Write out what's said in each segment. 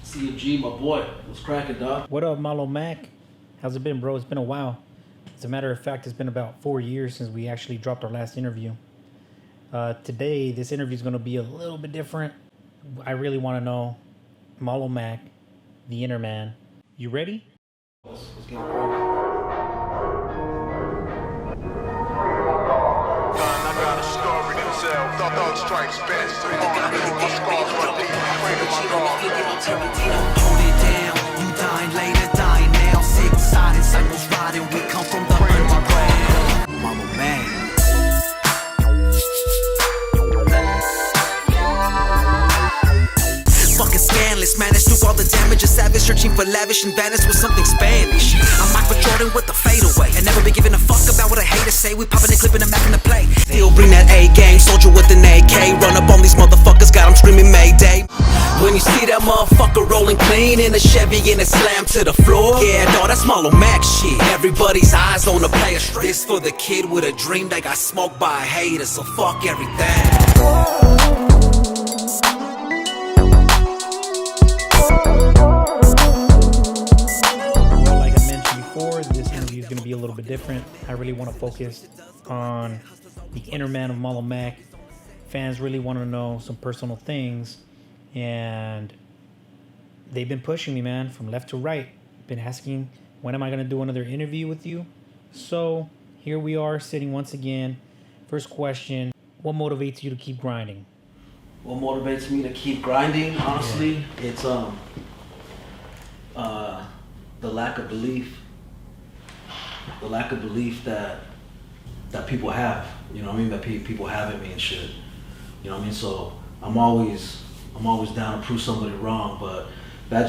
See you, G, my boy. What's cracking, dog? What up, Malow Mac? How's it been, bro? It's been a while. As a matter of fact, it's been about 4 years since we actually dropped our last interview. Today, this interview is going to be a little bit different. I really want to know, Malow Mac, the inner man. You ready? Let's get it going. I got a story to tell. Thug strikes best. My scars run deep. Afraid of my God. Hold it down, you dying later, dying now. Six-sided cycles riding, we come from the underground. Malow Mac. Fucking scandalous, managed through all the damage. A savage searching for lavish and vanished with something Spanish. I'm Michael Jordan with the fadeaway. I never been giving a fuck about what I hate to say. We popping the clip and I'm back in the play. Still bring that A-game, soldier with an AK. Run up on these motherfuckers, got them screaming Mayday. When you see that motherfucker rolling clean in a Chevy and it slam to the floor, yeah, dawg, that's Malow Mac shit. Everybody's eyes on the player. This for the kid with a dream that got smoked by a hater, so fuck everything. This interview is going to be a little bit different. I really want to focus on the inner man of Malow Mac. Fans really want to know some personal things, and they've been pushing me, man, from left to right. Been asking, when am I going to do another interview with you? So here we are, sitting once again. First question: what motivates you to keep grinding? What motivates me to keep grinding, honestly, it's the lack of belief. The lack of belief that people have, you know what I mean, that people have in me and shit. You know what I mean? So I'm always down to prove somebody wrong, but it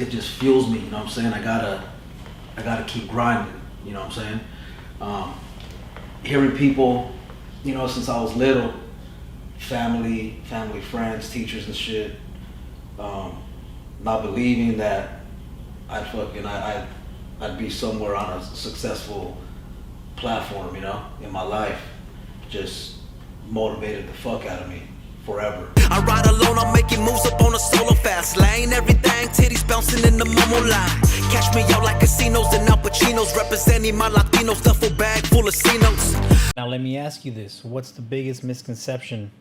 just fuels me, you know what I'm saying? I gotta keep grinding, you know what I'm saying? Hearing people, you know, since I was little, family, friends, teachers and shit, not believing that I'd be somewhere on a successful platform, you know, in my life, just motivated the fuck out of me forever. I ride alone, I'm making moves up on a solo fast lane. Everything, titties bouncing in the Momo line. Catch me out like casinos and Al Pacinos, representing my Latino duffel bag full of C-notes. Now let me ask you this. What's the biggest misconception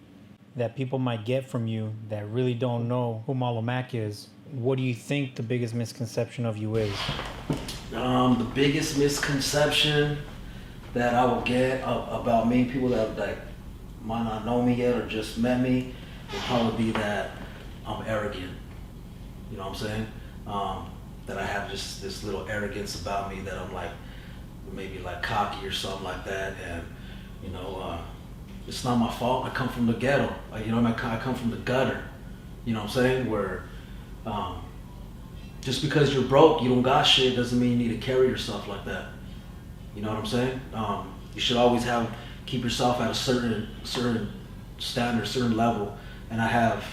that people might get from you that really don't know who Malow Mac is? What do you think the biggest misconception of you is? The biggest misconception that I will get about me, people that might not know me yet or just met me, will probably be that I'm arrogant. You know what I'm saying? That I have just this little arrogance about me, that I'm like, maybe like cocky or something like that. And, you know, it's not my fault. I come from the ghetto. Like, you know, I come from the gutter. You know what I'm saying? Where just because you're broke, you don't got shit, doesn't mean you need to carry yourself like that. You know what I'm saying? You should always keep yourself at a certain standard, certain level. And I have,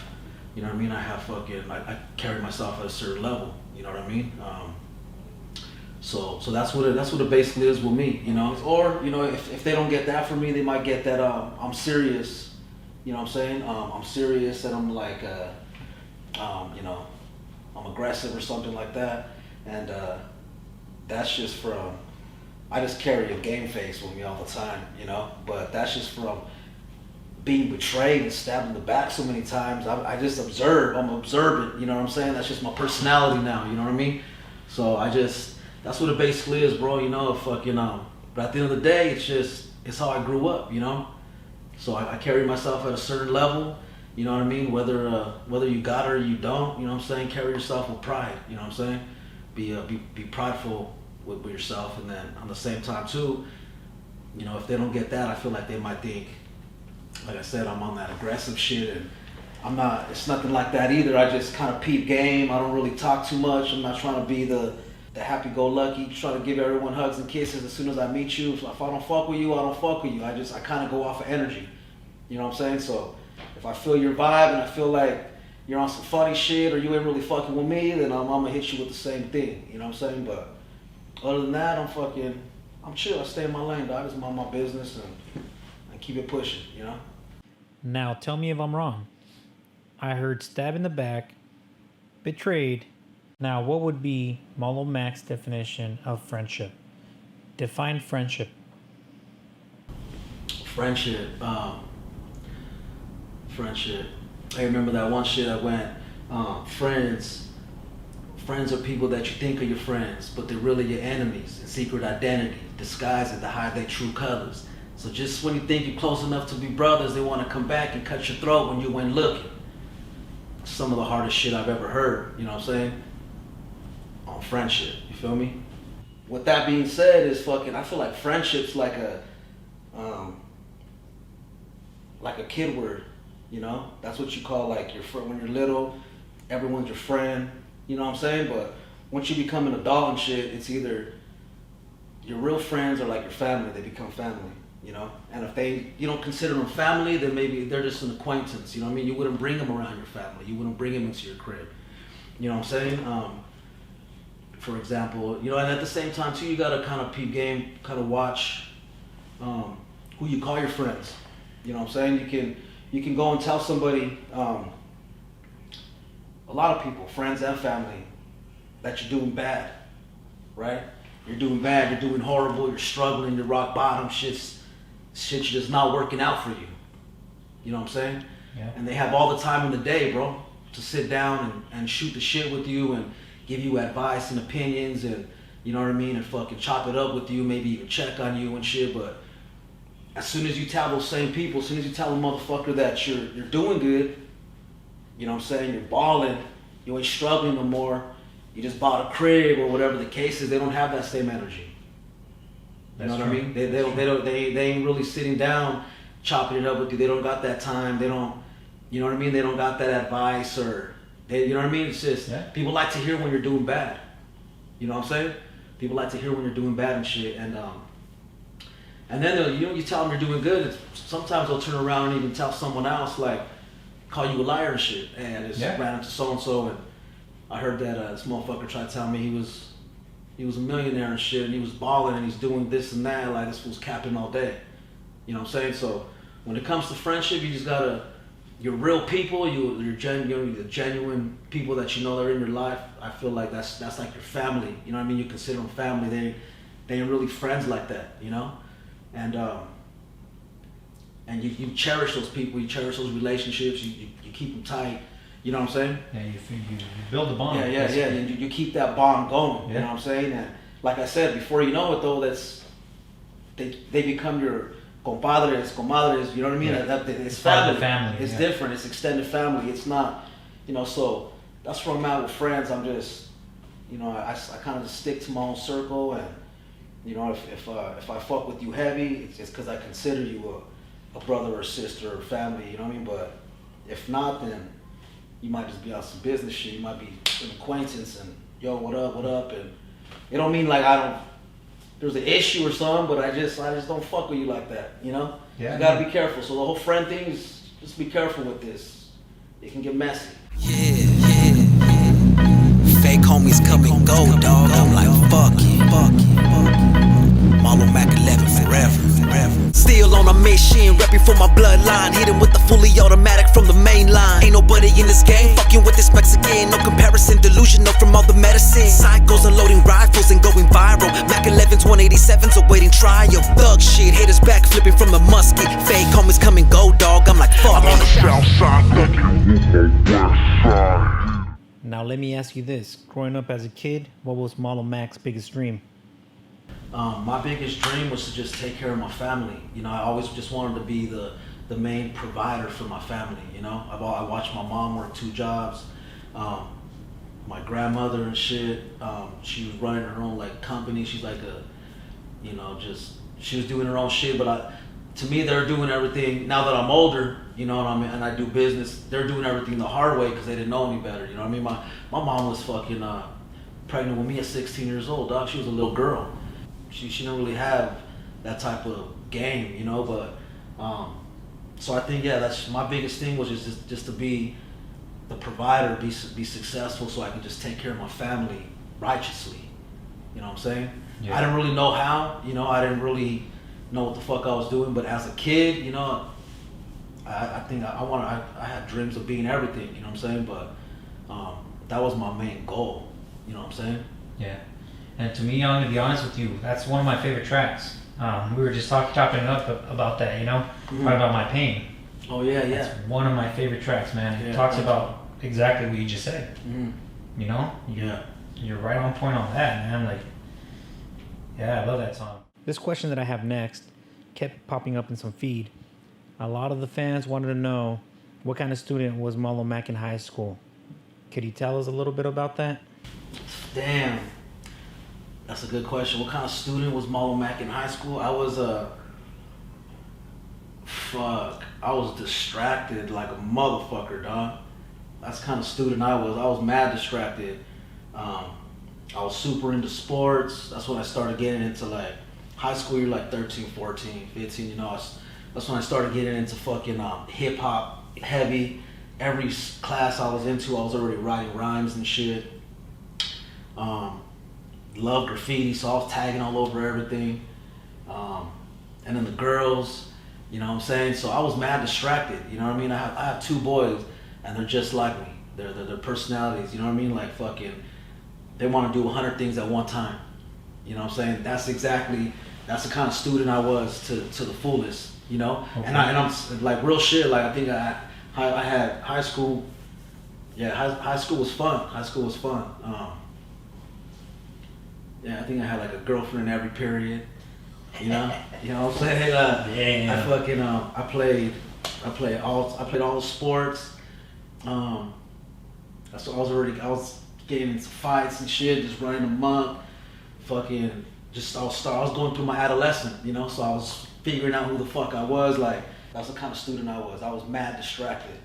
you know what I mean? I carry myself at a certain level. You know what I mean? So that's what it basically is with me. You know, or you know, if they don't get that from me, they might get that I'm serious. You know what I'm saying? I'm serious, and I'm like, you know, I'm aggressive or something like that, and that's just from, I just carry a game face with me all the time, you know, but that's just from being betrayed and stabbed in the back so many times. I just observe, I'm observant, you know what I'm saying? That's just my personality now, you know what I mean? So that's what it basically is, bro, you know, fucking, but at the end of the day, it's how I grew up, you know? So I carry myself at a certain level. You know what I mean? Whether you got it or you don't, you know what I'm saying? Carry yourself with pride, you know what I'm saying? Be prideful with yourself, and then on the same time too, you know, if they don't get that, I feel like they might think, like I said, I'm on that aggressive shit, and I'm not, it's nothing like that either. I just kind of peep game. I don't really talk too much. I'm not trying to be the happy-go-lucky, trying to give everyone hugs and kisses as soon as I meet you. So if I don't fuck with you, I don't fuck with you. I kind of go off of energy, you know what I'm saying? So if I feel your vibe and I feel like you're on some funny shit or you ain't really fucking with me, then I'm gonna hit you with the same thing, you know what I'm saying? But other than that, I'm chill. I stay in my lane, dog. I just mind my business and keep it pushing, you know? Now, tell me if I'm wrong. I heard stab in the back, betrayed. Now, what would be Malow Mac's definition of friendship? Define friendship. Friendship. Friendship. I remember that one shit I went, friends. Friends are people that you think are your friends, but they're really your enemies in secret identity, disguising to hide their true colors. So just when you think you're close enough to be brothers, they want to come back and cut your throat when you went looking. Some of the hardest shit I've ever heard, you know what I'm saying? On friendship, you feel me? With that being said, is I feel like friendship's like a kid word, you know? That's what you call like your friend when you're little, everyone's your friend, you know what I'm saying? But once you become an adult and shit, it's either your real friends or like your family, they become family, you know? And if you don't consider them family, then maybe they're just an acquaintance, you know what I mean? You wouldn't bring them around your family, you wouldn't bring them into your crib, you know what I'm saying? For example, you know, and at the same time too, you gotta kind of peep game, kind of watch who you call your friends. You know what I'm saying? You can go and tell somebody, a lot of people, friends and family, that you're doing bad, right? You're doing bad, you're doing horrible, you're struggling, you're rock bottom, shit's just not working out for you. You know what I'm saying? Yeah. And they have all the time in the day, bro, to sit down and shoot the shit with you and give you advice and opinions and, you know what I mean, and fucking chop it up with you, maybe even check on you and shit. But as soon as you tell those same people, as soon as you tell a motherfucker that you're doing good, you know what I'm saying, you're balling, you ain't struggling no more, you just bought a crib or whatever the case is, they don't have that same energy. You know what I mean? They ain't really sitting down chopping it up with you. They don't got that time. They don't, you know what I mean? They don't got that advice or you know what I mean? It's just, people like to hear when you're doing bad. You know what I'm saying? People like to hear when you're doing bad and shit. And then, you tell them you're doing good. Sometimes they'll turn around and even tell someone else, like, call you a liar and shit. And it's ran into so-and-so. And I heard that this motherfucker tried to tell me he was a millionaire and shit. And he was balling and he's doing this and that. Like, this fool's capping all day. You know what I'm saying? So when it comes to friendship, you just gotta, you're real people, you're genuine people that you know that are in your life. I feel like that's like your family. You know what I mean? You consider them family. They ain't really friends like that, you know? And you cherish those people, you cherish those relationships, you keep them tight. You know what I'm saying? Yeah, you build a bond. Yeah. You keep that bond going. Yeah. You know what I'm saying? And like I said, before you know it though, they become your compadres, comadres, you know what I mean? Yeah. It's family. It's yeah. different. It's extended family. It's not, you know, so that's where I'm at with friends. I'm just, you know, I kind of just stick to my own circle. And, you know, if I fuck with you heavy, it's just because I consider you a brother or sister or family, you know what I mean? But if not, then you might just be on some business shit. You might be an acquaintance and, yo, what up? And it don't mean like there's an issue or something, but I just don't fuck with you like that, you know? Yeah, you gotta be careful. So the whole friend thing is just be careful with this. It can get messy. Yeah. Fake homies come and go, dog. I'm like, fuck it. Malow Mac 11 forever. Still on a mission, repping for my bloodline. Hitting with the fully automatic from the main line. Ain't nobody in this game fucking with this specs again. No comparison, delusional from all the medicine. Cycles unloading rifles and going viral. Mac 11s, 187s awaiting trial. Thug shit, haters back flipping from the musket. Fake homies come and go, dog. I'm like, fuck. I'm on the south side, thugging with the west side. Now let me ask you this: growing up as a kid, what was Malow Mac's biggest dream? My biggest dream was to just take care of my family. You know, I always just wanted to be the main provider for my family. You know, I watched my mom work 2 jobs. My grandmother and shit, she was running her own like company. She's like she was doing her own shit. But to me, they're doing everything. Now that I'm older, you know what I mean, and I do business, they're doing everything the hard way because they didn't know any better. You know what I mean? My mom was fucking pregnant with me at 16 years old, dog. She was a little girl. She didn't really have that type of game, you know, but so I think, that's my biggest thing was just to be the provider, be successful so I can just take care of my family righteously, you know what I'm saying? Yeah. I didn't really know how, you know, I didn't really know what the fuck I was doing, but as a kid, you know, I think I had dreams of being everything, you know what I'm saying? But that was my main goal. You know what I'm saying? Yeah. And to me, I'm gonna be honest with you, that's one of my favorite tracks. We were just chopping it up about that, you know, talking about my pain. Oh yeah, yeah. That's one of my favorite tracks, man. It Yeah, talks about exactly what you just said. Mm-hmm. You know, you're right on point on that, man. Like, yeah, I love that song. This question that I have next kept popping up in some feed. A lot of the fans wanted to know what kind of student was Malow Mac in high school. Could you tell us a little bit about that? Damn, that's a good question. What kind of student was Malow Mac in high school? I was I was distracted like a motherfucker, dog. That's the kind of student I was. I was mad distracted. I was super into sports. That's when I started getting into like high school. You're like 13, 14, 15. You know, that's when I started getting into fucking hip hop heavy. Every class I was into, I was already writing rhymes and shit. Love graffiti, so I was tagging all over everything. And then the girls, you know what I'm saying? So I was mad distracted. You know what I mean? I have two boys, and they're just like me. They're personalities. You know what I mean? Like fucking, they want to do 100 things at one time. You know what I'm saying? That's the kind of student I was to the fullest. You know, okay. and I'm like real shit. Like I think I had high school. Yeah, high school was fun. High school was fun. Yeah, I think I had like a girlfriend in every period. You know what I'm saying? I fucking I played all the sports. That's what I was getting into fights and shit, just running amok. Fucking I was going through my adolescence, you know, so I was figuring out who the fuck I was. Like, that's the kind of student I was. I was mad distracted.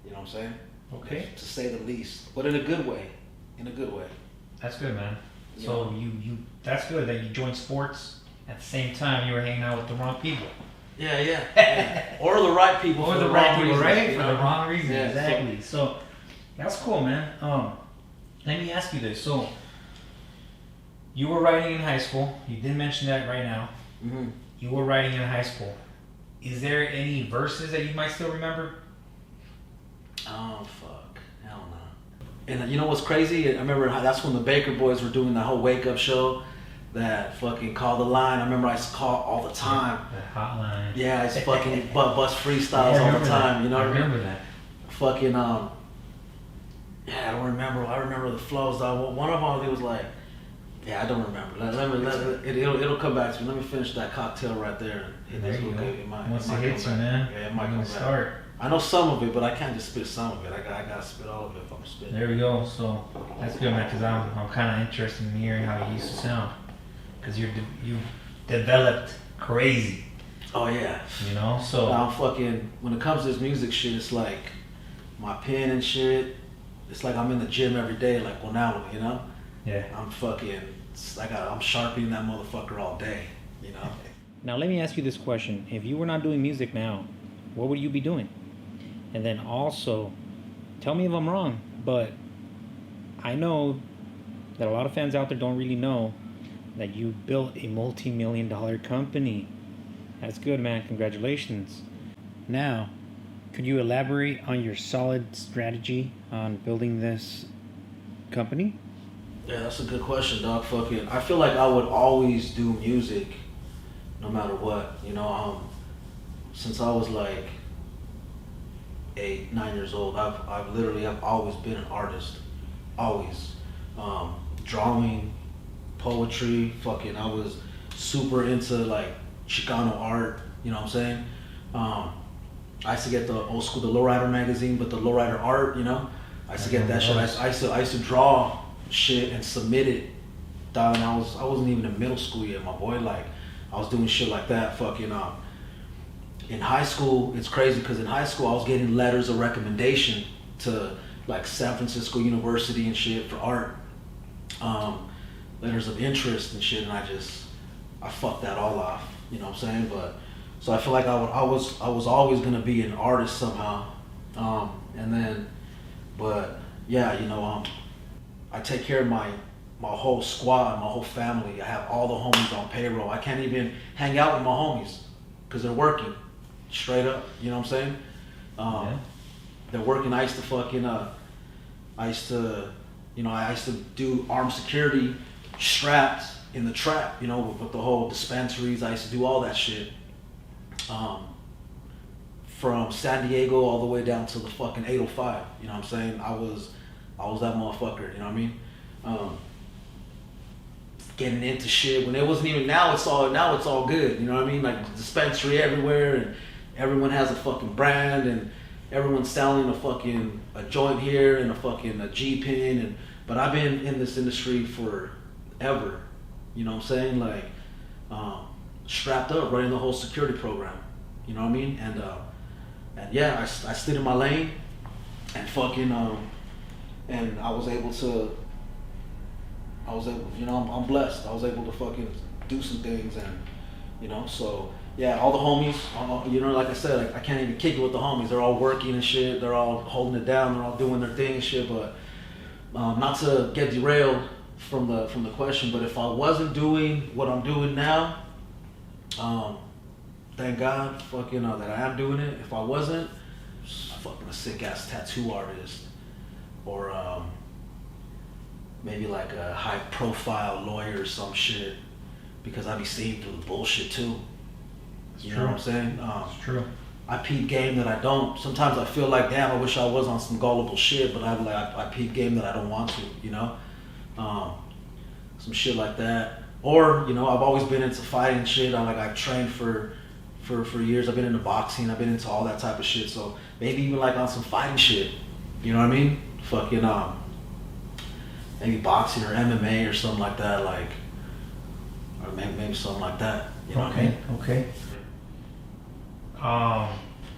You know what I'm saying? Okay. To say the least. But in a good way. That's good, man. So you that's good that you joined sports at the same time you were hanging out with the wrong people. Yeah. Or the right people. Or for the the right wrong people, reasons, right? you For know? the wrong reasons, Yeah, exactly. So that's cool, man. Let me ask you this. So you were writing in high school. You didn't mention that right now. Mm-hmm. You were writing in high school. Is there any verses that you might still remember? Oh, fuck. Hell no. And you know what's crazy? I remember that's when the Baker Boys were doing the whole wake-up show. That fucking Call the Line. I remember I used to call all the time. The hotline. Yeah, I used to fucking bust freestyles all the time. That. You know what I mean? remember that. Fucking, yeah, I don't remember. I remember the flows. One of them, it was like, yeah, I don't remember. It'll come back to me. Let me finish that cocktail right there. There you go. Once it hits you, man. Yeah, it might come back. Start. I know some of it, but I can't just spit some of it. I gotta spit all of it if I'm spitting. There we go. So that's good, man. Because I'm kind of interested in hearing how you used to sound. Because you developed crazy. Oh yeah. You know, so I'm fucking. When it comes to this music shit, it's like my pen and shit. It's like I'm in the gym every day, like Ronaldo. You know. Yeah. I'm fucking. I'm sharpening that motherfucker all day. You know. Now let me ask you this question: if you were not doing music now, what would you be doing? And then also, tell me if I'm wrong, but I know that a lot of fans out there don't really know that you built a multi-million-dollar company. That's good, man. Congratulations. Now, could you elaborate on your solid strategy on building this company? Yeah, that's a good question, dog. Fucking, I feel like I would always do music, no matter what. You know, since I was like 8, 9 years old, I've always been an artist, always. Drawing, poetry, fucking, I was super into like Chicano art. You know what I'm saying? I used to get the old school, the Lowrider magazine, but the Lowrider art. You know, I used to get that shit. I used to draw shit and submit it. And I wasn't even in middle school yet, my boy. Like, I was doing shit like that. Fucking in high school, it's crazy because in high school I was getting letters of recommendation to like San Francisco University and shit for art, letters of interest and shit, and I fucked that all off. You know what I'm saying? But so I feel like I was always gonna be an artist somehow, and then, but yeah, you know, I take care of my whole squad, my whole family. I have all the homies on payroll. I can't even hang out with my homies because they're working. Straight up, you know what I'm saying? They're working. I used to fucking I used to, I used to do armed security strapped in the trap, with the whole dispensaries. I used to do all that shit. From San Diego all the way down to the fucking 805. You know what I'm saying? I was that motherfucker, you know what I mean? Getting into shit when it wasn't even, now it's all good, you know what I mean? Like dispensary everywhere, and everyone has a fucking brand, and everyone's selling a joint here and a G pin, but I've been in this industry forever, you know what I'm saying? Like strapped up, running the whole security program, you know what I mean? And yeah, I stayed in my lane, and and I was able, I'm blessed. I was able to fucking do some things, and, so yeah, all the homies, like I said, I can't even kick it with the homies. They're all working and shit. They're all holding it down. They're all doing their thing and shit. But not to get derailed from the question, but if I wasn't doing what I'm doing now, thank God, that I am doing it. If I wasn't, fucking a sick ass tattoo artist, or maybe like a high profile lawyer or some shit, because I be seeing through the bullshit too. You know what I'm saying? It's true. I peep game that I don't. Sometimes I feel like, damn, I wish I was on some gullible shit, but I peep game that I don't want to, some shit like that. Or, I've always been into fighting shit. I've trained for years. I've been into boxing. I've been into all that type of shit. So maybe even like on some fighting shit. You know what I mean? Fucking maybe boxing or MMA or something like that. Or maybe something like that. You know what I mean? Okay.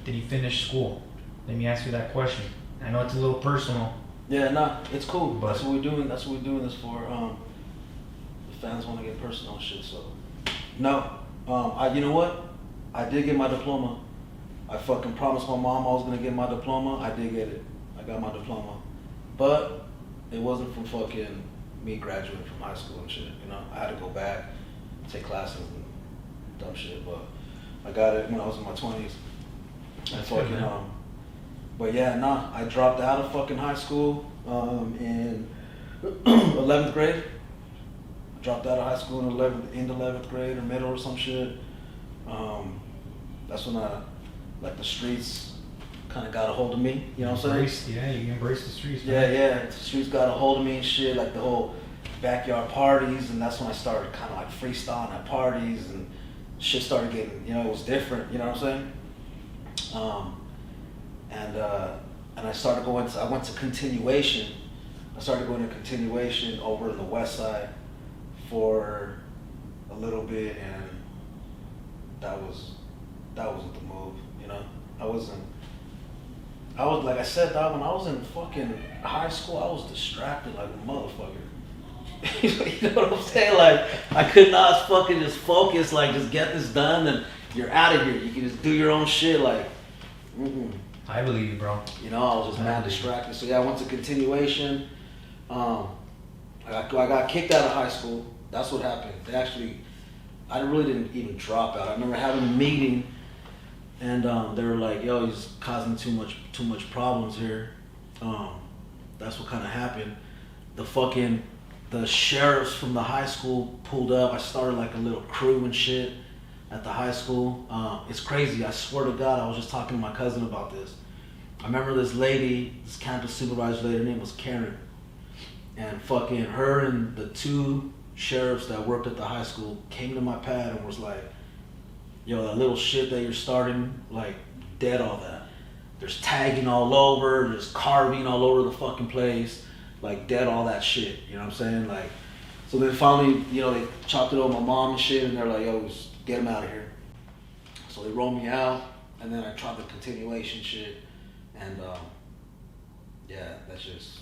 Did you finish school? Let me ask you that question. I know it's a little personal. Yeah, nah, it's cool. But that's what we're doing. That's what we're doing this for. The fans want to get personal and shit. So, no. You know what? I did get my diploma. I fucking promised my mom I was gonna get my diploma. I did get it. I got my diploma, but it wasn't from fucking me graduating from high school and shit. I had to go back, take classes and dumb shit. But I got it when I was in my 20s. That's fucking, good, man. But yeah, nah. I dropped out of fucking high school in 11th grade. I dropped out of high school in 11th grade or middle or some shit. That's when the streets kind of got a hold of me. You know what I'm saying? Yeah, you embrace the streets. Yeah. The streets got a hold of me and shit. Like the whole backyard parties, and that's when I started kind of like freestyling at parties, and shit started getting, it was different. You know what I'm saying? And I started I went to continuation. I started going to continuation over in the west side for a little bit, and that wasn't the move, I was, like I said, dog, when I was in fucking high school, I was distracted like a motherfucker. You know what I'm saying? Like, I could not fucking just focus, like, just get this done, and you're out of here. You can just do your own shit, like, I believe you, bro. I was just mad distracted. So yeah, I went to continuation. I got kicked out of high school. That's what happened. I really didn't even drop out. I remember having a meeting, and they were like, "Yo, he's causing too much problems here." That's what kind of happened. The sheriffs from the high school pulled up. I started like a little crew and shit at the high school. It's crazy. I swear to God, I was just talking to my cousin about this. I remember this campus supervisor lady, her name was Karen, and fucking her and the two sheriffs that worked at the high school came to my pad and was like, "Yo, that little shit that you're starting, like, dead all that. There's tagging all over, there's carving all over the fucking place, like, dead all that shit." You know what I'm saying? Like, so then finally, they chopped it over my mom and shit, and they're like, "Yo, just get him out of here." So they rolled me out, and then I tried the continuation shit, and yeah, that's just,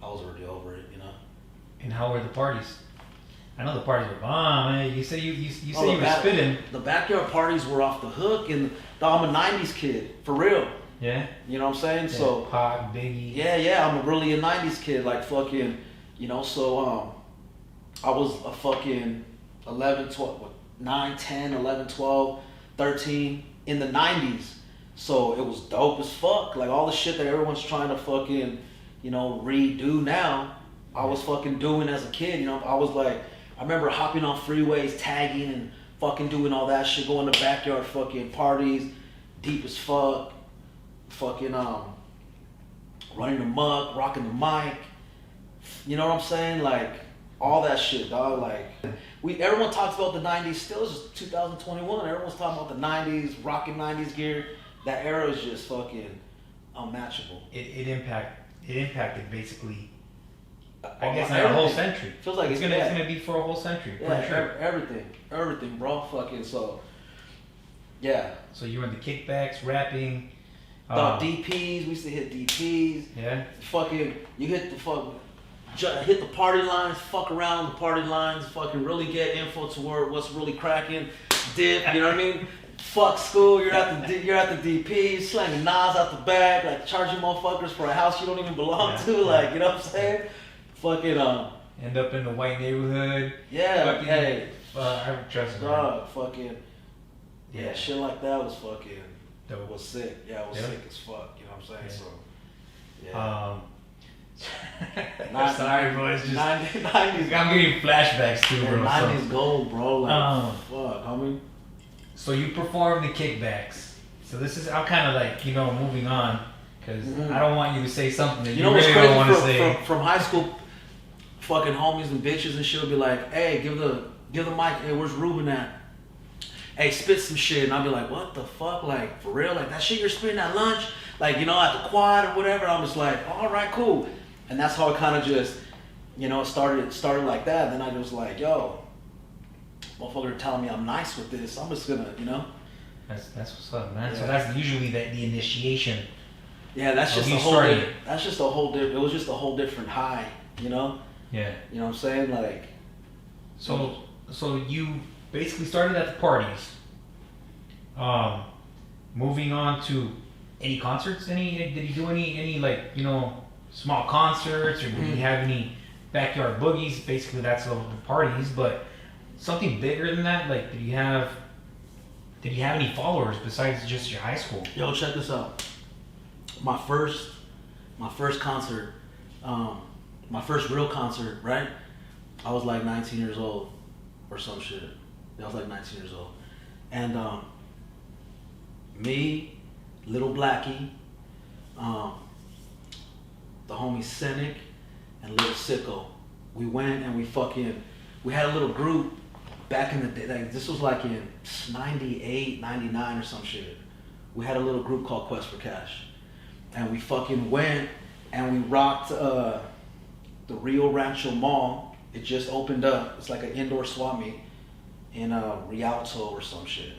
I was already over it, And how were the parties? I know the parties were bomb, man. You say you were spitting. The backyard parties were off the hook, and I'm a 90s kid, for real. Yeah. You know what I'm saying? Yeah, So Pac, Biggie. Yeah, I'm really a 90s kid, like fucking, so I was a fucking 11, 12, 9, 10, 11, 12, 13 in the 90s. So it was dope as fuck. Like all the shit that everyone's trying to fucking, you know, redo now, I was fucking doing as a kid. You know, I was like, I remember hopping on freeways, tagging and fucking doing all that shit, going to backyard fucking parties, deep as fuck, fucking running the muck, rocking the mic. You know what I'm saying? Like all that shit, dog. Like everyone talks about the '90s. Still, it's just 2021. Everyone's talking about the '90s, rocking '90s gear. That era is just fucking unmatchable. It impacted basically. I guess everything. a whole century. Feels like it's gonna be for a whole century. Yeah, sure. everything, bro. Fucking so. Yeah. So you were in the kickbacks, rapping. DPs. We used to hit DPs. Yeah. Fucking, you hit the party lines. Fuck around the party lines. Fucking really get info toward what's really cracking. Dip. You know what I mean? Fuck school. You're at the DP, slanging Nas out the bag, like charging motherfuckers for a house you don't even belong to. Like, you know what I'm saying? Fucking end up in the white neighborhood. Yeah. Fucking, Hey. I trust me. Dog. Fucking. Yeah. Shit like that was fucking. Dope. Was sick. Yeah, it was sick as fuck. You know what I'm saying? Yeah. So. Sorry, bro. It's just 90s. I'm getting flashbacks too, bro. 90s gold, bro. Like, fuck, homie. So you perform the kickbacks. So this is, I'm kind of like, you know, moving on because I don't want you to say something that you know what's really crazy don't want to say. From high school, fucking homies and bitches and shit will be like, hey, give the mic. Hey, where's Ruben at? Hey, spit some shit. And I'll be like, what the fuck? Like, for real? Like, that shit you're spitting at lunch? Like, you know, at the quad or whatever? I'm just like, all right, cool. And that's how it kind of just, you know, started like that. Then I was like, yo, motherfucker telling me I'm nice with this. I'm just gonna, you know. That's what's up, man. Yeah. So that's usually the initiation. Yeah, that's just a whole. That's just a whole different. It was just a whole different high, you know. Yeah. You know what I'm saying? Like. So you basically started at the parties. Moving on to any concerts. Did you do any like, you know, small concerts, or did you have any backyard boogies? Basically, that's the parties, but. Something bigger than that? Like, did you have any followers besides just your high school? Yo, check this out. My first concert, my first real concert, right? I was like 19 years old or some shit. I was like 19 years old. And me, Little Blackie, the homie Cynic, and Little Sicko, we went and we had a little group back in the day. Like, this was like in 98, 99 or some shit. We had a little group called Quest for Cash. And we fucking went and we rocked the Rio Rancho Mall. It just opened up. It's like an indoor swap meet in Rialto or some shit,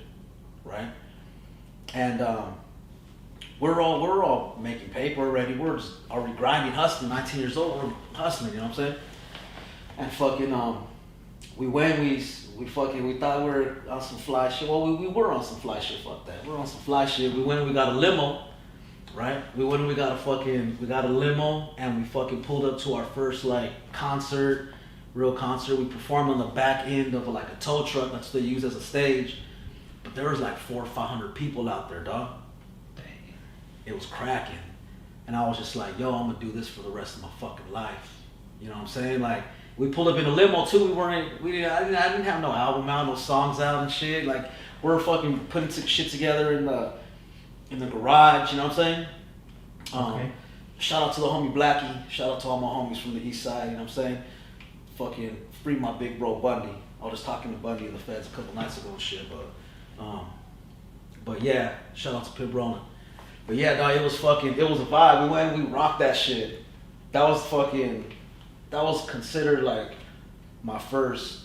right? And we're all making paper already. We're just already grinding, hustling. 19 years old, we're hustling. You know what I'm saying? And fucking we went. We thought we were on some fly shit. Well, we were on some fly shit. Fuck that. We were on some fly shit. We went and we got a limo, right? We went and we got a limo, and we fucking pulled up to our first like concert, real concert. We performed on the back end of like a tow truck that's still used as a stage, but there was like 400 or 500 people out there, dog. Dang. It was cracking, and I was just like, yo, I'm gonna do this for the rest of my fucking life. You know what I'm saying? Like. We pulled up in a limo too. I didn't have no album out, no songs out and shit. Like, we're fucking putting shit together in the garage. You know what I'm saying? Okay. Shout out to the homie Blackie. Shout out to all my homies from the east side. You know what I'm saying? Fucking free my big bro Bundy. I was just talking to Bundy and the feds a couple nights ago and shit. But yeah, shout out to Pip Rona. But yeah, dog, it was a vibe. We went and we rocked that shit. That was considered like my first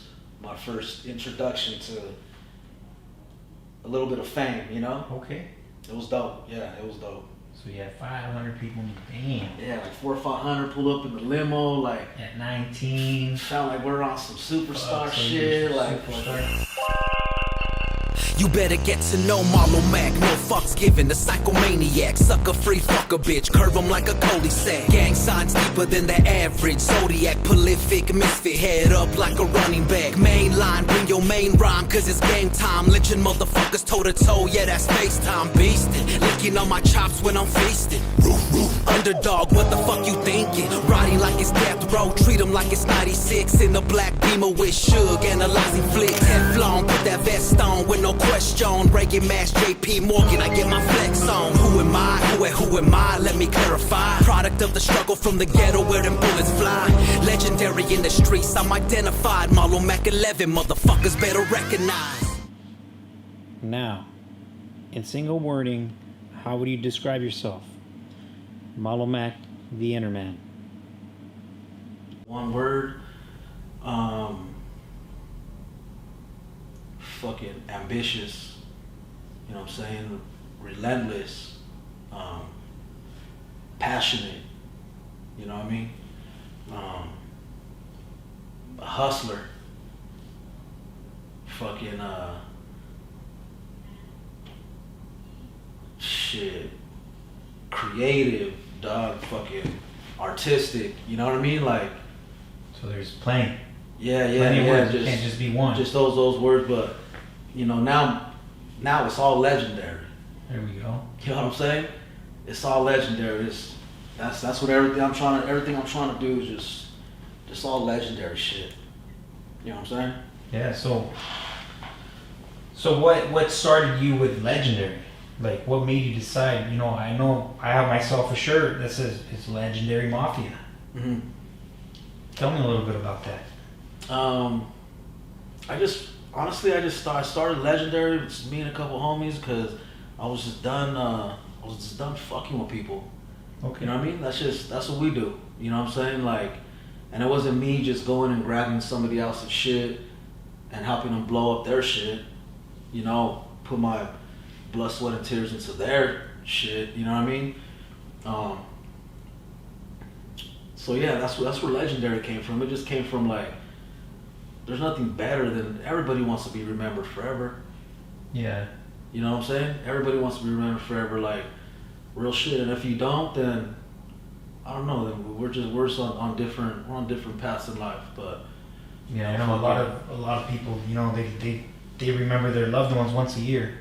introduction to a little bit of fame, you know? Okay. It was dope. Yeah, it was dope. So you had 500 people in the band. Yeah, like 400 or 500 pulled up in the limo, like at 19. Sound like we're on some superstar shit, like. Yeah, You better get to know Malow Mac, no fucks given, the psychomaniac. Sucker free, fuck a bitch, curve him like a cul-de-sac. Gang signs deeper than the average. Zodiac, prolific, misfit, head up like a running back. Main line, bring your main rhyme, cause it's game time. Lynching motherfuckers toe to toe, yeah, that's FaceTime. Beastin', licking on my chops when I'm feasting. Underdog, what the fuck you thinking? Riding like it's death row, treat him like it's 96. In the black beamer with Suge, analyzing flick. Teflon, put that vest on with no question. Breaking mash, JP Morgan, I get my flex on. Who am I? Who am I? Let me clarify. Product of the struggle from the ghetto where them bullets fly. Legendary in the streets, I'm identified. Malow Mac 11, motherfuckers better recognize. Now, in single wording, how would you describe yourself? Malow Mac, the Interman. One word, fucking ambitious, you know what I'm saying, relentless, passionate, you know what I mean, a hustler, fucking, shit, creative, dog, fucking artistic, you know what I mean, like, So there's plenty. yeah, Words. It can't just be one. just those words, but you know, now it's all legendary. There we go. You know what I'm saying? It's all legendary. That's what everything I'm trying to do is just all legendary shit. You know what I'm saying? Yeah. So what started you with legendary? Like, what made you decide? You know I have myself a shirt that says it's Legendary Mafia. Mm-hmm. Tell me a little bit about that. I started legendary with just me and a couple homies because I was just done fucking with people. Okay. You know what I mean? That's what we do. You know what I'm saying? Like, and it wasn't me just going and grabbing somebody else's shit and helping them blow up their shit. You know, put my blood, sweat, and tears into their shit. You know what I mean? So yeah, that's where legendary came from. It just came from like, there's nothing better than everybody wants to be remembered forever. Yeah. You know what I'm saying? Everybody wants to be remembered forever, like real shit. And if you don't, then I don't know. Then we're just on different paths in life. But Yeah, I know a lot of people. You know, they remember their loved ones once a year.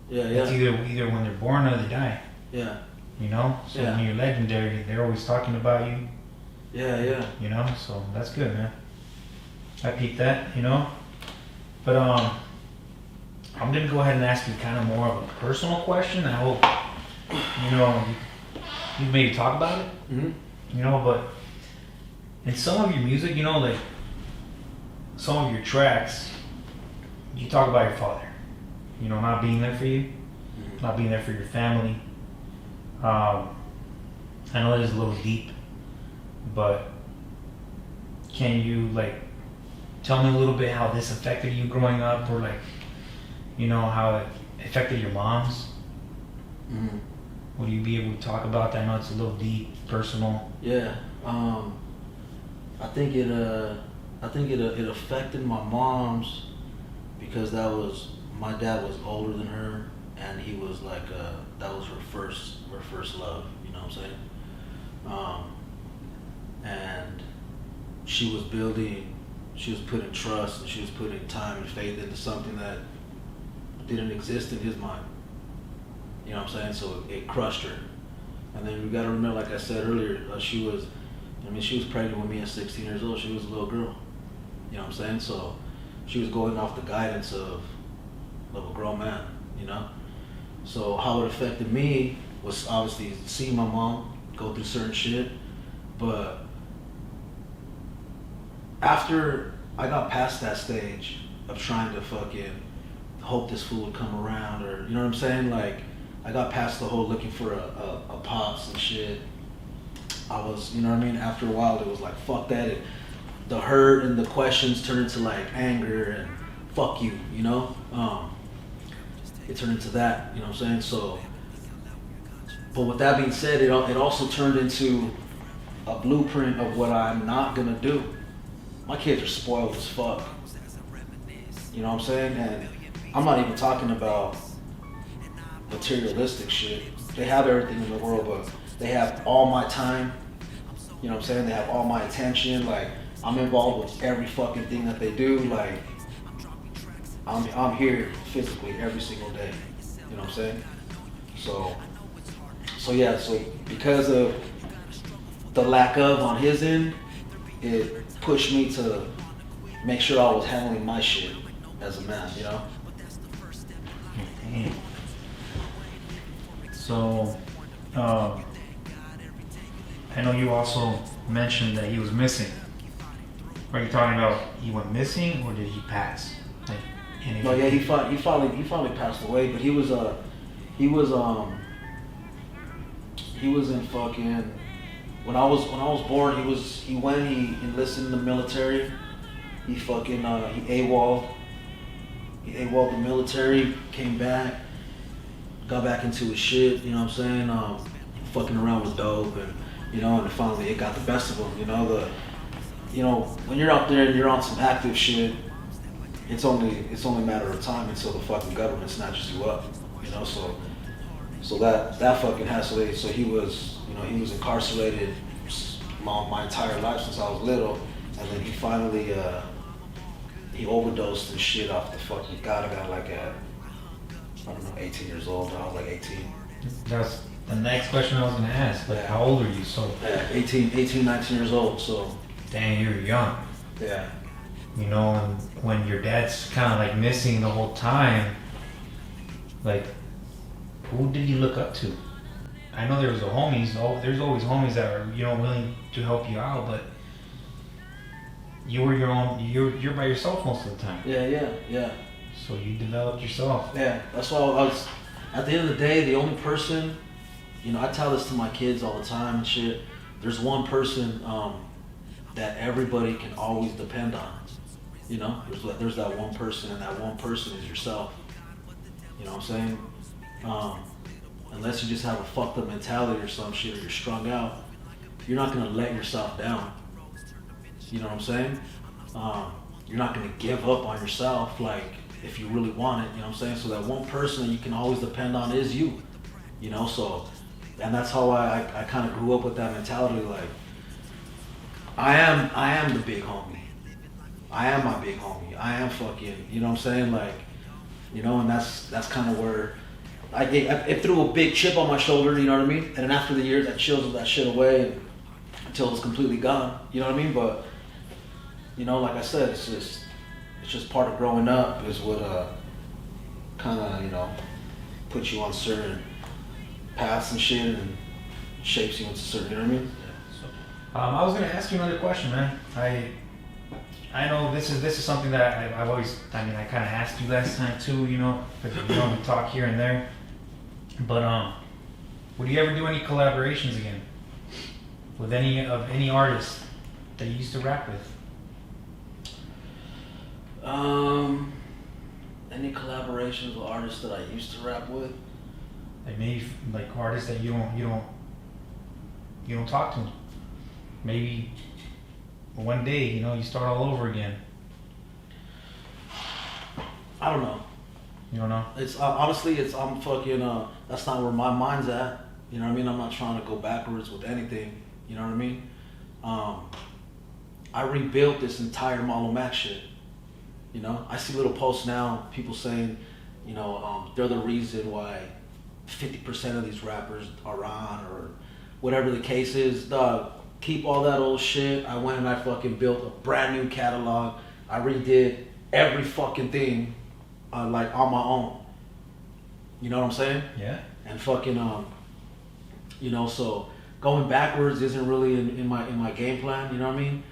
yeah, It's either when they're born or they die. yeah, You know, so Yeah. when you're legendary, they're always talking about you. yeah. You know, so that's good, man. I peeped that. You know, but I'm gonna go ahead and ask you kind of more of a personal question. I hope you maybe talk about it. Mm-hmm. You know, but in some of your music, you know, like some of your tracks, you talk about your father. You know, not being there for you, not being there for your family. I know it is a little deep, but can you like tell me a little bit how this affected you growing up, or like, you know, how it affected your moms? Mm-hmm. Would you be able to talk about that? I know it's a little deep, personal. Yeah. I think it affected my mom's because my dad was older than her, and he was like that was her first love. You know what I'm saying? And she was putting trust, and she was putting time and faith into something that didn't exist in his mind. You know what I'm saying? So it crushed her. And then we got to remember, like I said earlier, she was pregnant with me at 16 years old. She was a little girl. You know what I'm saying? So she was going off the guidance of a grown man, you know? So how it affected me was obviously seeing my mom go through certain shit. But after I got past that stage of trying to fucking hope this fool would come around, or, you know what I'm saying? Like, I got past the whole looking for a pops and shit. I was, you know what I mean? After a while, it was like, fuck that. The hurt and the questions turned into like anger and fuck you, you know? It turned into that, you know what I'm saying? So, but with that being said, it also turned into a blueprint of what I'm not gonna do. My kids are spoiled as fuck. You know what I'm saying? And I'm not even talking about materialistic shit. They have everything in the world, but they have all my time. You know what I'm saying? They have all my attention. Like, I'm involved with every fucking thing that they do. Like, I'm here physically every single day. You know what I'm saying? So because of the lack of on his end, it pushed me to make sure I was handling my shit as a man, you know? Damn. So, I know you also mentioned that he was missing. Are you talking about he went missing or did he pass? Like, No, yeah, he finally passed away, but he was in fucking, when I was born, he enlisted in the military. He fucking he AWOL'd the military, came back, got back into his shit, you know what I'm saying? Fucking around with dope, and and finally it got the best of him. When you're out there and you're on some active shit, it's only a matter of time until the fucking government snatches you up, So that fucking hassle. So he was incarcerated my entire life since I was little, and then he finally he overdosed and shit off the fucking God. I got like at 18 years old. I was like 18. That's the next question I was gonna ask. Like, how old are you? So 18, 19 years old. So dang, you're young. Yeah. And when your dad's kind of like missing the whole time, like, who did you look up to? I know there was the homies. There's always homies that are willing to help you out, but you were your own. You're by yourself most of the time. Yeah. So you developed yourself. Yeah, that's why I was. At the end of the day, the only person, I tell this to my kids all the time and shit. There's one person that everybody can always depend on. There's that one person, and that one person is yourself. You know what I'm saying? Unless you just have a fucked up mentality or some shit, or you're strung out, you're not gonna let yourself down. You know what I'm saying? You're not gonna give up on yourself, like, if you really want it. You know what I'm saying? So that one person that you can always depend on is you. And that's how I kind of grew up with that mentality. Like, I am the big homie. I am my big homie. I am fucking, you know what I'm saying? Like, and that's kind of where it threw a big chip on my shoulder, you know what I mean? And then after the years, I chiseled that shit away until it's completely gone, you know what I mean? But, like I said, it's just part of growing up is what kind of, puts you on certain paths and shit and shapes you into certain, you know what I mean? I was gonna ask you another question, man. I know this is something that I've always, I kind of asked you last time too, because we talk here and there. But would you ever do any collaborations again with any artist that you used to rap with? Any collaborations with artists that I used to rap with? Like maybe like artists that you don't talk to. Maybe one day, you start all over again. I don't know. You don't know? It's honestly, I'm fucking. That's not where my mind's at. You know what I mean? I'm not trying to go backwards with anything. You know what I mean? I rebuilt this entire Malow Mac shit. I see little posts now, people saying, they're the reason why 50% of these rappers are on, or whatever the case is. Dog, keep all that old shit. I went and I fucking built a brand new catalog. I redid every fucking thing, like on my own. You know what I'm saying? Yeah. And fucking, so going backwards isn't really in my game plan. You know what I mean?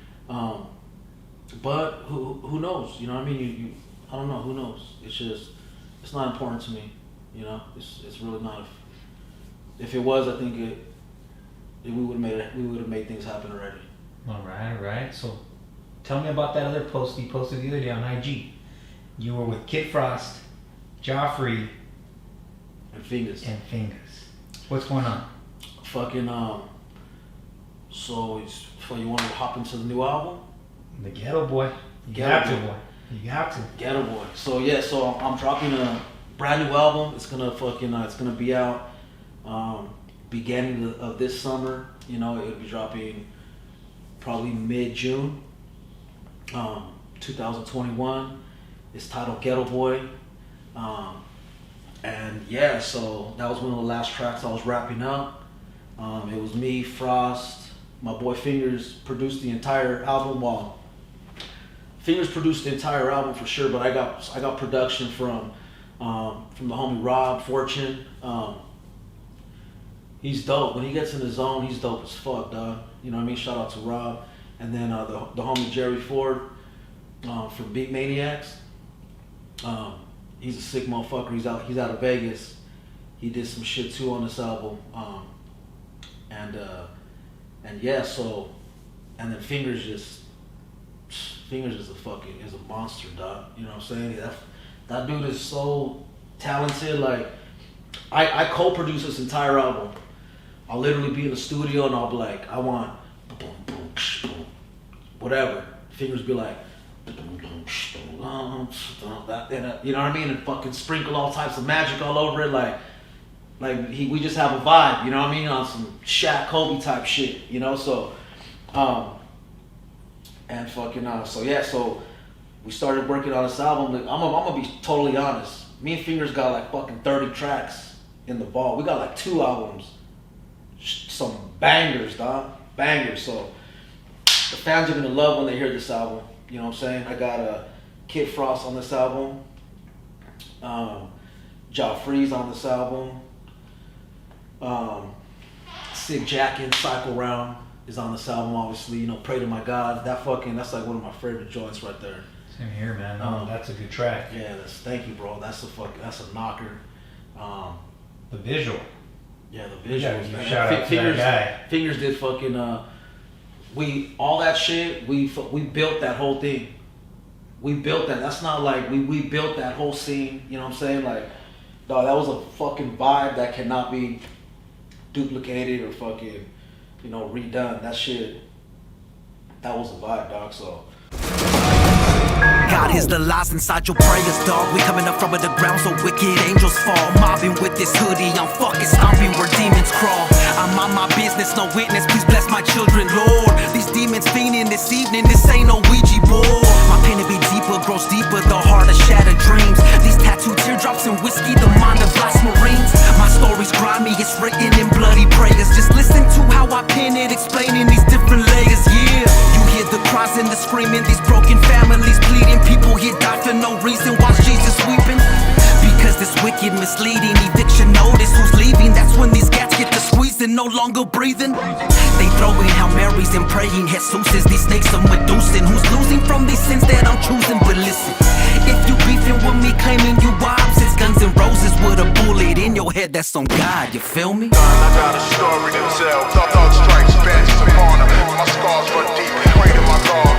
But who knows? You know what I mean? I don't know. Who knows? It's not important to me. It's really not. If it was, I think we would have made things happen already. All right. So, tell me about that other post you posted the other day on IG. You were with Kid Frost, Joffrey, and Fingers. What's going on? Fucking so you want to hop into the new album? The Ghetto Boy. Ghetto Boy. You have to. Ghetto Boy. So yeah, so I'm dropping a brand new album. It's gonna it's gonna be out beginning of this summer. You know, it'll be dropping probably mid-June, 2021. It's titled Ghetto Boy. And yeah, so that was one of the last tracks I was wrapping up. It was me, Frost, my boy Fingers produced the entire album. Well, Fingers produced the entire album for sure, but I got production from the homie Rob Fortune. He's dope. When he gets in the zone, he's dope as fuck, dog. You know what I mean? Shout out to Rob. And then the homie Jerry Ford from Beat Maniacs. He's a sick motherfucker. He's out of Vegas. He did some shit too on this album. And yeah, so, and then Fingers is a monster, dog. You know what I'm saying? That dude is so talented. Like, I co-produce this entire album. I'll literally be in the studio and I'll be like, I want boom, boom, boom, whatever. Fingers be like, that, you know what I mean, and fucking sprinkle all types of magic all over it, like we just have a vibe, you know what I mean, on some Shaq Kobe type shit, you know. So, and fucking so yeah, so we started working on this album. Like, I'm gonna be totally honest. Me and Fingers got like fucking 30 tracks in the ball. We got like 2 albums, some bangers, dog, bangers. So the fans are gonna love when they hear this album. You know what I'm saying? I got Kid Frost on this album. Joffrey's on this album. Sig Jackin, Cycle Round is on this album, obviously. You know, Pray to My God. That's like one of my favorite joints right there. Same here, man. That's a good track. Yeah, thank you, bro. That's a knocker. The visual. Yeah, the visuals, you man. shout out to that guy. Fingers did fucking all that shit. We built that whole thing. We built that. That's not like we built that whole scene. You know what I'm saying? Like, dog, that was a fucking vibe that cannot be duplicated or fucking, you know, redone. That shit. That was a vibe, dog. So. God is the lies inside your prayers, dog. We coming up from the ground so wicked angels fall. Mobbing with this hoodie, I'm fucking stomping where demons crawl. I'm on my business, no witness, please bless my children, Lord. These demons fiending this evening, this ain't no Ouija board. My pain to be deeper, grows deeper, the heart of shattered dreams. These tattooed teardrops and whiskey, the mind of lost marines. My story's grimy, it's written in bloody prayers. Just listen to how I pen it, explaining these different layers, yeah. You hear the cries and the screaming, these broken families pleading. People here die for no reason, watch Jesus weeping. Because this wicked, misleading eviction notice. Who's leaving? That's when these cats get to squeezing, no longer breathing. They throwing Hail Marys and praying Jesuses. These snakes are Medusing. Who's losing from these sins that I'm choosing? But listen, if you beefing with me, claiming you wives, it's Guns N' Roses with a bullet in your head. That's on God, you feel me? I got a story to tell. Thug strikes best upon them. My scars run deep. Pray to my God.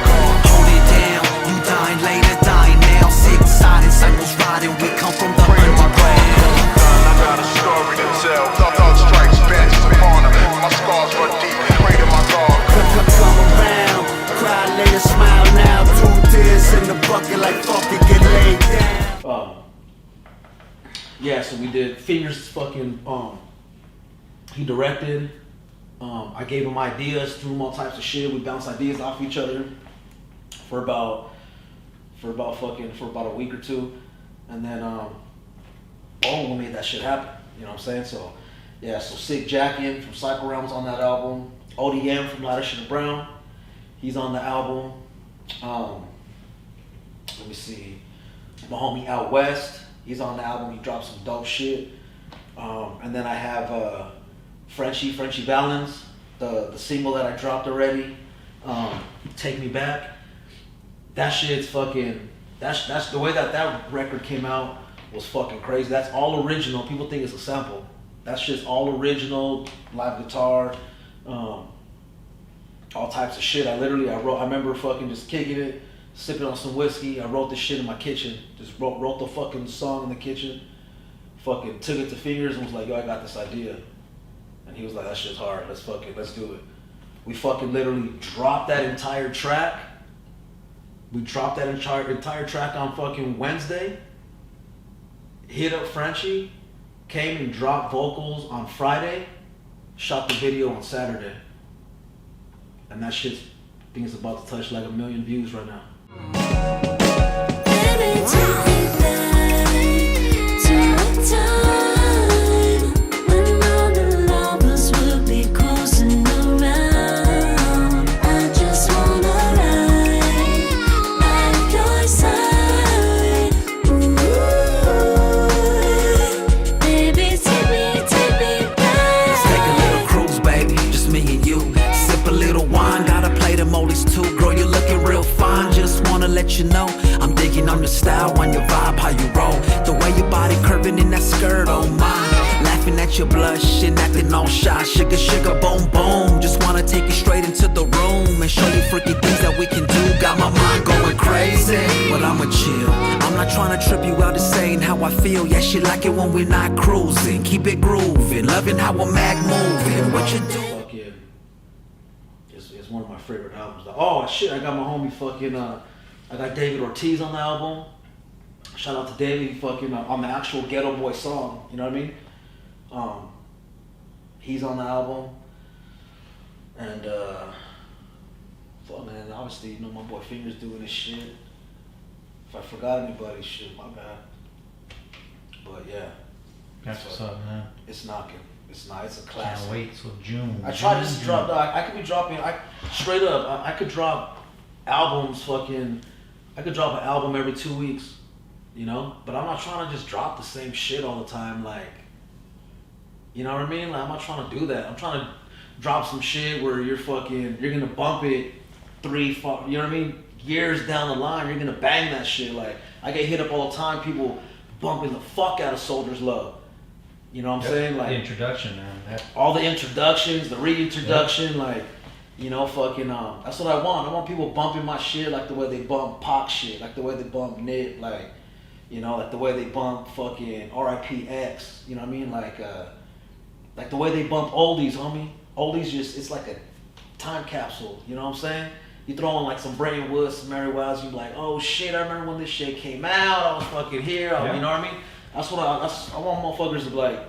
Hold it down, you dying later, dying now. Sick sided, cycles riding, we come from the underground. I got a story to tell. Thug strikes best upon them. My scars run deep. Pray to my God. Come around, cry later, smile now. 2 tears in the bucket like fuck it, get laid down. Yeah, so we did Fingers fucking he directed. I gave him ideas, threw him all types of shit. We bounced ideas off each other for about a week or 2, and then we made that shit happen. You know what I'm saying? So yeah, so Sig Jackin from Cycle Round's on that album. ODM from Lighter Shit Brown, he's on the album. Let me see, my homie Out West, he's on the album. He dropped some dope shit. And then I have Frenchie Valens, the single that I dropped already, Take Me Back. That shit's fucking, that's the way that record came out was fucking crazy. That's all original. People think it's a sample. That's just all original, live guitar, all types of shit. I remember fucking just kicking it, sipping on some whiskey. I wrote this shit in my kitchen. Just wrote the fucking song in the kitchen. Fucking took it to Fingers and was like, yo, I got this idea. And he was like, that shit's hard. Let's do it. We fucking literally dropped that entire track We dropped that entire track on fucking Wednesday. Hit up Frenchie, came and dropped vocals on Friday, shot the video on Saturday. And that shit's, I think it's about to touch like 1 million views right now. Baby, take me back to a time when all the lovers would be cruising around. I just wanna ride by your side. Ooh, baby, take me back. Let's take a little cruise, baby, just me and you. Sip a little wine, gotta play them oldies too. Girl, you're looking real fine, just wanna let you know I'm digging on your style, on your vibe, how you roll. The way your body curving in that skirt, oh my. Laughing at your blush and acting all shy. Sugar, sugar, boom, boom. Just wanna take you straight into the room and show you freaky things that we can do. Got my mind going crazy, but I'ma chill. I'm not trying to trip you out, just saying how I feel. Yeah, she like it when we're not cruising. Keep it grooving, loving how a Mac moving. What you do? Fucking, it's one of my favorite albums. Oh shit, I got my homie fucking, I got David Ortiz on the album. Shout out to David, he fucking, on the actual Ghetto Boy song, you know what I mean? He's on the album. And, fuck man, obviously, you know, my boy Finger's doing this shit. If I forgot anybody, shit, my bad. But yeah. That's what's up, man. It's knocking. It's not, it's a classic. Can't wait till June. I tried to just drop, I could be dropping, straight up, I could drop albums fucking, I could drop an album every 2 weeks, you know? But I'm not trying to just drop the same shit all the time, like, you know what I mean? Like, I'm not trying to do that. I'm trying to drop some shit where you're gonna bump it 3, 4, you know what I mean? Years down the line, you're gonna bang that shit. Like, I get hit up all the time, people bumping the fuck out of Soldier's Love. You know what I'm saying? Like, the introduction, man. all the introductions, the reintroduction, like, you know, fucking, that's what I want. I want people bumping my shit like the way they bump Pac shit, like the way they bump Nip, like, you know, like the way they bump fucking R.I.P.X, you know what I mean? Like the way they bump oldies, homie. Oldies just, it's like a time capsule, you know what I'm saying? You throw on like some Brain Woods, some Mary Wells, you be like, oh shit, I remember when this shit came out, I was fucking here, you know what I mean? That's what I want motherfuckers to be like,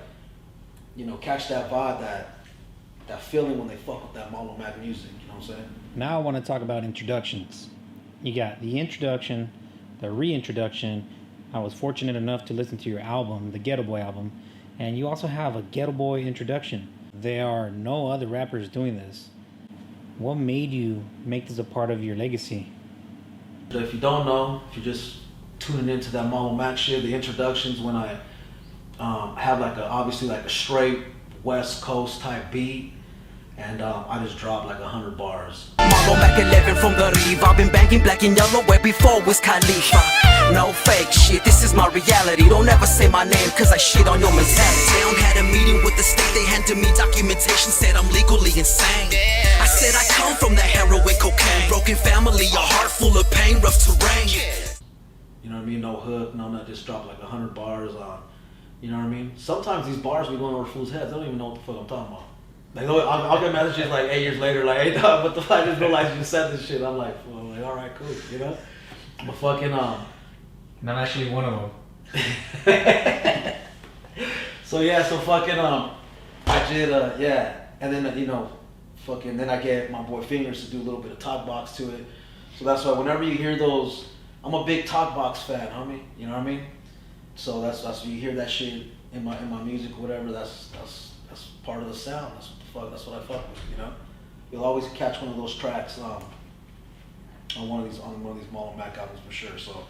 you know, catch that vibe, that feeling when they fuck with that Malow Mac music, you know what I'm saying? Now I want to talk about introductions. You got the introduction, the reintroduction. I was fortunate enough to listen to your album, the Ghetto Boy album, and you also have a Ghetto Boy introduction. There are no other rappers doing this. What made you make this a part of your legacy? If you don't know, if you're just tuning into that Malow Mac shit, the introductions when I have like obviously like a straight West Coast type beat, and I just dropped like 100 bars. Malow Mac 11 from the Reeve. I've been banging black and yellow way before Wiz Khalifa. No fake shit, this is my reality. Don't ever say my name cause I shit on your mentality. Town had a meeting with the state, they handed me documentation, said I'm legally insane. I said I come from the heroin, cocaine, broken family, a heart full of pain, rough terrain. You know what I mean? No hook, no nothing, just drop like 100 bars on, you know what I mean? Sometimes these bars be going over fools' heads, they don't even know what the fuck I'm talking about. Like, I'll get messages like 8 years later, like, hey dog, what the fuck, I just realized you said this shit. I'm like, well, like, alright, cool, you know? But fucking, And I'm actually one of them. So yeah, so fucking, I did, yeah, and then, you know, fucking, then I get my boy Fingers to do a little bit of talk box to it. So that's why whenever you hear those, I'm a big talk box fan, homie, you know what I mean? So that's when you hear that shit in my music or whatever, that's part of the sound, that's what I fuck with, you know? You'll always catch one of those tracks on one of these Malow Mac albums for sure. So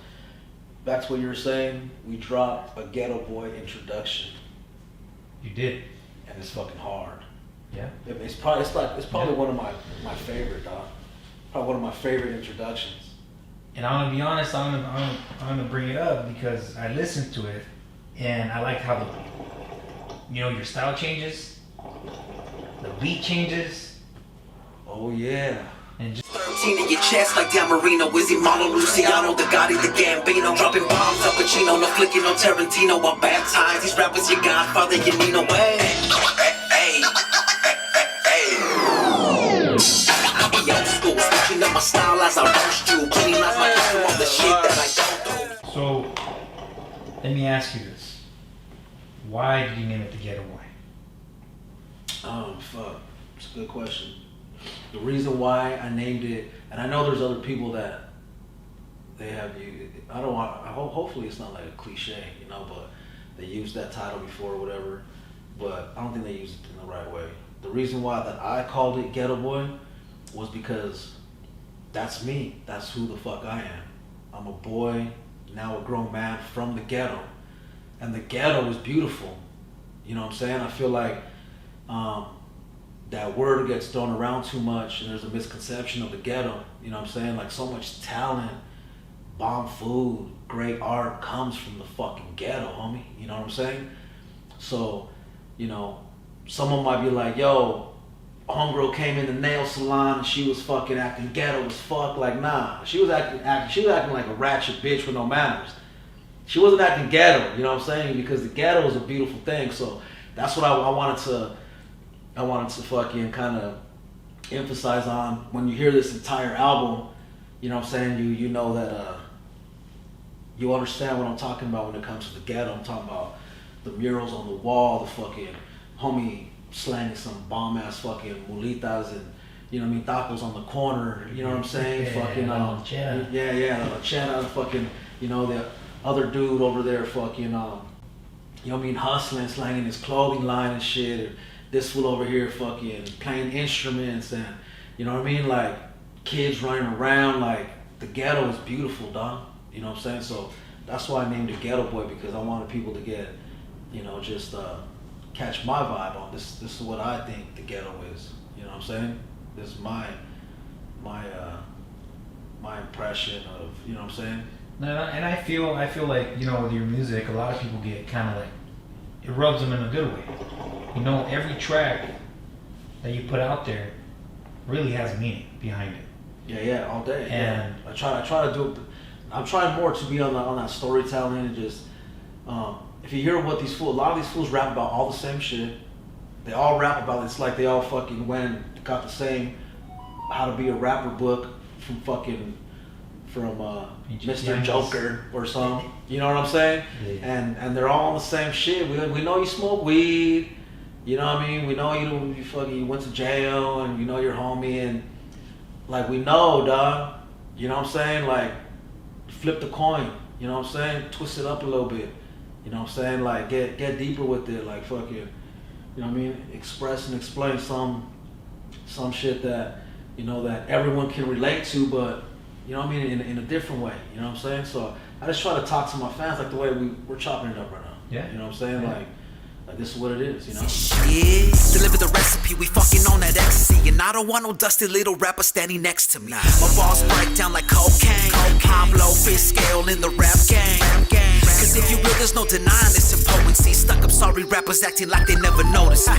back to what you were saying, we dropped a Ghetto Boy introduction. You did. And it's fucking hard. Yeah. It's probably one of my favorite, dog. Probably one of my favorite introductions. And I'm gonna be honest, I'm gonna bring it up because I listened to it and I like how your style changes, the beat changes. Oh yeah. And just 13 in your chest like Dan Marino, Wizzy, Marlon, Luciano, the Gotti, the Gambino. Dropping bombs, Al Pacino, no flicking, no Tarantino. I baptize these rappers, your godfather, you need no way. Hey, I be old school, switching up my style as I roast you. Cleaning off my ask you this. Why did you name it the Ghetto Boy? Fuck. It's a good question. The reason why I named it, and I know there's other people that they have you. I don't want. Hopefully, it's not like a cliche, you know. But they used that title before or whatever. But I don't think they used it in the right way. The reason why that I called it Ghetto Boy was because that's me. That's who the fuck I am. I'm a boy, now a grown man from the ghetto, and the ghetto is beautiful. You know what I'm saying? I feel like that word gets thrown around too much, and there's a misconception of the ghetto. You know what I'm saying? Like, so much talent, bomb food, great art comes from the fucking ghetto, homie. You know what I'm saying? So, you know, someone might be like, yo, homegirl came in the nail salon and she was fucking acting ghetto as fuck. Like, nah, she was acting like a ratchet bitch with no manners. She wasn't acting ghetto, you know what I'm saying? Because the ghetto is a beautiful thing. So that's what I wanted to fucking kind of emphasize on. When you hear this entire album, you know what I'm saying, you know that you understand what I'm talking about when it comes to the ghetto. I'm talking about the murals on the wall, the fucking homie slanging some bomb ass fucking mulitas and, you know what I mean, tacos on the corner, you know what I'm saying? Yeah, fucking la lonchera. la lonchera, fucking, you know, the other dude over there fucking you know what I mean, hustling, slanging his clothing line and shit, or this fool over here fucking playing instruments, and you know what I mean, like kids running around. Like, the ghetto is beautiful, dog. You know what I'm saying? So that's why I named it Ghetto Boy, because I wanted people to get, you know, just catch my vibe on this. This is what I think the ghetto is. You know what I'm saying? This is my impression of, you know what I'm saying? No, and I feel like, you know, with your music, a lot of people get kind of like, it rubs them in a good way. You know, every track that you put out there really has a meaning behind it. Yeah, all day. And I try to do it. I'm trying more to be on that storytelling, and just if you hear what a lot of these fools rap about all the same shit. They all rap about it. It's like they all fucking got the same How to Be a Rapper book from Mr. Joker or something. You know what I'm saying? Yeah. And they're all on the same shit. We know you smoke weed. You know what I mean? We know you went to jail, and you know your homie, and like, we know, dog. You know what I'm saying? Like, flip the coin. You know what I'm saying? Twist it up a little bit. You know what I'm saying? Like, get deeper with it. Like, fucking, you know what I mean? Express and explain some shit that, you know, that everyone can relate to, but, you know what I mean, in a different way. You know what I'm saying? So I just try to talk to my fans like the way we're chopping it up right now. Yeah. You know what I'm saying? Yeah. Like this is what it is, you know? Yeah, deliver the recipe, we fucking on that ecstasy. And I don't want no dusty little rapper standing next to me. My balls break down like cocaine. Pablo fish scale in the rap game. Cause if you real, there's no denying this in potency. Stuck up sorry rappers acting like they never noticed me.